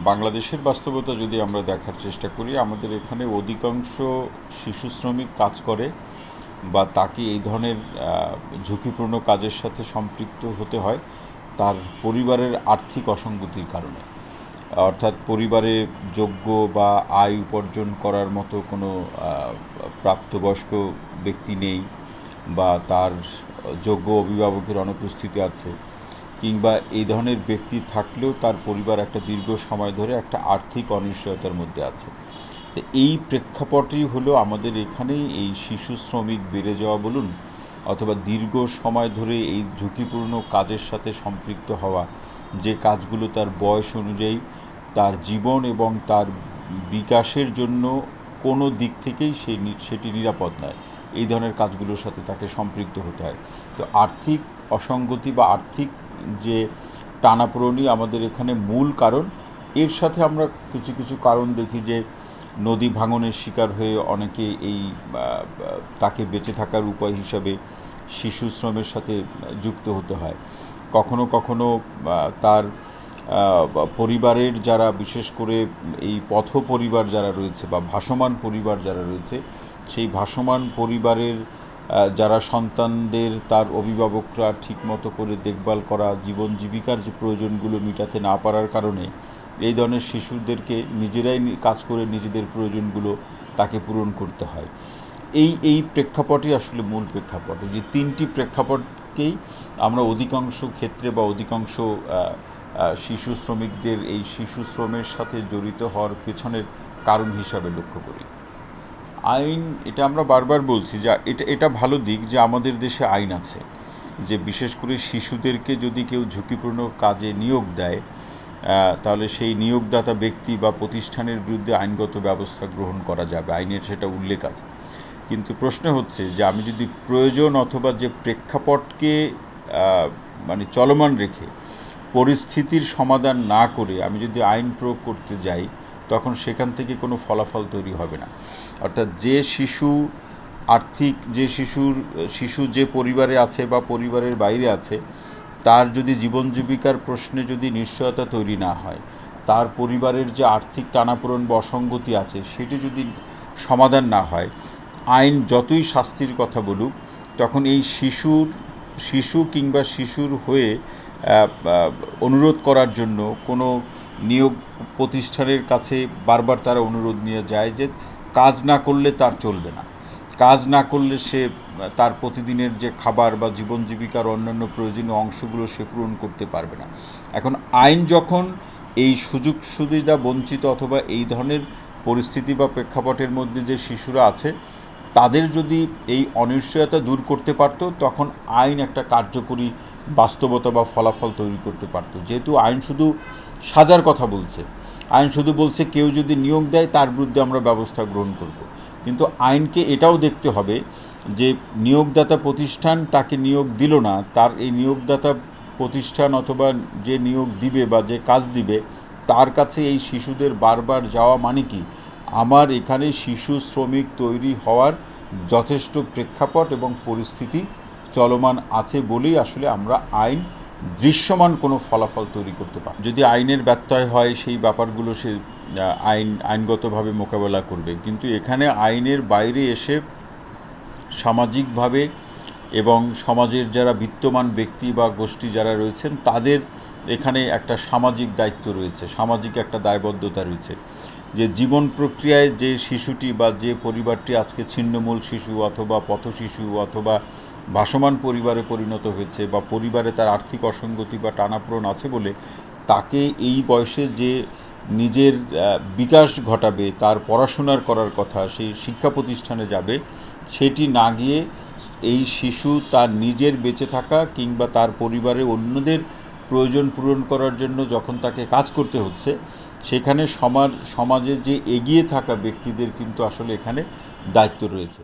বাংলাদেশের বাস্তবতা যদি আমরা দেখার চেষ্টা করি, আমাদের এখানে অধিকাংশ শিশু শ্রমিক কাজ করে বা তাকে এই ধরনের ঝুঁকিপূর্ণ কাজের সাথে সম্পৃক্ত হতে হয় তার পরিবারের আর্থিক অসঙ্গতির কারণে। অর্থাৎ পরিবারে যোগ্য বা আয় উপার্জন করার মতো কোনো প্রাপ্তবয়স্ক ব্যক্তি নেই, বা তার যোগ্য অভিভাবকের অনুপস্থিতি আছে, কিংবা এই ধরনের ব্যক্তি থাকলেও তার পরিবার একটা দীর্ঘ সময় ধরে একটা আর্থিক অনিশ্চয়তার মধ্যে আছে। তো এই প্রেক্ষাপটই হলো আমাদের এখানেই এই শিশু শ্রমিক বেড়ে যাওয়া বলুন, অথবা দীর্ঘ সময় ধরে এই ঝুঁকিপূর্ণ কাজের সাথে সম্পৃক্ত হওয়া, যে কাজগুলো তার বয়স অনুযায়ী তার জীবন এবং তার বিকাশের জন্য কোনো দিক থেকেই সেটি নিরাপদ নয়, এই ধরনের কাজগুলোর সাথে তাকে সম্পৃক্ত হতে হয়। তো আর্থিক অসঙ্গতি বা আর্থিক যে টানাপোড়েনই আমাদের এখানে মূল কারণ। এর সাথে আমরা কিছু কিছু কারণ দেখি যে নদী ভাঙনের শিকার হয়ে অনেকে এই তাকে বেঁচে থাকার উপায় হিসাবে শিশু শ্রমের সাথে যুক্ত হতে হয়। কখনো কখনো তার পরিবারের যারা, বিশেষ করে এই পথ পরিবার যারা রয়েছে বা ভাসমান পরিবার যারা রয়েছে, সেই ভাসমান পরিবারের যারা সন্তানদের তার অভিভাবকরা ঠিকমতো করে দেখভাল করা, জীবন জীবিকার যে প্রয়োজনগুলো মেটাতে না পারার কারণে এই ধরনের শিশুদেরকে নিজেরাই কাজ করে নিজেদের প্রয়োজনগুলো তাকে পূরণ করতে হয়। এই প্রেক্ষাপটই আসলে মূল প্রেক্ষাপট। যে তিনটি প্রেক্ষাপটকেই আমরা অধিকাংশ ক্ষেত্রে বা অধিকাংশ শিশু শ্রমিকদের এই শিশু শ্রমের সাথে জড়িত হওয়ার পেছনের কারণ হিসাবে লক্ষ্য করি। আইন, এটা আমরা বারবার বলছি যে এটা ভালো দিক যে আমাদের দেশে আইন আছে, যে বিশেষ করে শিশুদেরকে যদি কেউ ঝুঁকিপূর্ণ কাজে নিয়োগ দেয়, তাহলে সেই নিয়োগদাতা ব্যক্তি বা প্রতিষ্ঠানের বিরুদ্ধে আইনগত ব্যবস্থা গ্রহণ করা যাবে, আইনের সেটা উল্লেখ আছে। কিন্তু প্রশ্ন হচ্ছে যে আমি যদি প্রয়োজন অথবা যে প্রেক্ষাপটকে মানে চলমান রেখে পরিস্থিতির সমাধান না করে আমি যদি আইন প্রয়োগ করতে যাই, তখন সেখান থেকে কোনো ফলাফল তৈরি হবে না। অর্থাৎ যে শিশু আর্থিক, যে শিশু যে পরিবারে আছে বা পরিবারের বাইরে আছে, তার যদি জীবন জীবিকার প্রশ্নে যদি নিশ্চয়তা তৈরি না হয়, তার পরিবারের যে আর্থিক টানাপোড়েন বা অসঙ্গতি আছে সেটি যদি সমাধান না হয়, আইন যতই শাস্তির কথা বলুক, তখন এই শিশু কিংবা শিশুর হয়ে অনুরোধ করার জন্য কোনো নিয়োগ প্রতিষ্ঠানের কাছে বারবার তারা অনুরোধ নিয়ে যায় যে কাজ না করলে তার চলবে না, কাজ না করলে সে তার প্রতিদিনের যে খাবার বা জীবন জীবিকার অন্যান্য প্রয়োজনীয় অংশগুলো সে পূরণ করতে পারবে না। এখন আইন যখন এই সুযোগ সুবিধা বঞ্চিত অথবা এই ধরনের পরিস্থিতি বা প্রেক্ষাপটের মধ্যে যে শিশুরা আছে, তাদের যদি এই অনিশ্চয়তা দূর করতে পারত, তখন আইন একটা কার্যকরী বাস্তবতা বা ফলাফল তৈরি করতে পারত। যেহেতু আইন শুধু সাজার কথা বলছে, আইন শুধু বলছে কেউ যদি নিয়োগ দেয় তার বিরুদ্ধে আমরা ব্যবস্থা গ্রহণ করব, কিন্তু আইনকে এটাও দেখতে হবে যে নিয়োগদাতা প্রতিষ্ঠান তাকে নিয়োগ দিল না, তার এই নিয়োগদাতা প্রতিষ্ঠান অথবা যে নিয়োগ দিবে বা যে কাজ দিবে তার কাছে এই শিশুদের বারবার যাওয়া মানে কি আমার এখানে শিশু শ্রমিক তৈরি হওয়ার যথেষ্ট প্রেক্ষাপট এবং পরিস্থিতি চলমান আছে বলেই আসলে আমরা আইন দৃশ্যমান কোনো ফলাফল তৈরি করতে পারি। যদি আইনের ব্যত্যয় হয়, সেই ব্যাপারগুলো সে আইনগতভাবে মোকাবেলা করবে, কিন্তু এখানে আইনের বাইরে এসে সামাজিকভাবে এবং সমাজের যারা বিত্তমান ব্যক্তি বা গোষ্ঠী যারা রয়েছেন তাদের এখানে একটা সামাজিক দায়িত্ব রয়েছে, সামাজিক একটা দায়বদ্ধতা রয়েছে, যে জীবন প্রক্রিয়ায় যে শিশুটি বা যে পরিবারটি আজকে ছিন্নমূল শিশু অথবা পথ শিশু অথবা ভাসমান পরিবারে পরিণত হয়েছে, বা পরিবারে তার আর্থিক অসঙ্গতি বা টানাপোড়েন আছে বলে তাকে এই বয়সে যে নিজের বিকাশ ঘটাবে, তার পড়াশোনার করার কথা, সেই শিক্ষা প্রতিষ্ঠানে যাবে, সেটি না গিয়ে এই শিশু তার নিজের বেঁচে থাকা কিংবা তার পরিবারে অন্যদের প্রয়োজন পূরণ করার জন্য যখন তাকে কাজ করতে হচ্ছে, সেখানে সমাজে যে এগিয়ে থাকা ব্যক্তিদের কিন্তু আসলে এখানে দায়িত্ব রয়েছে।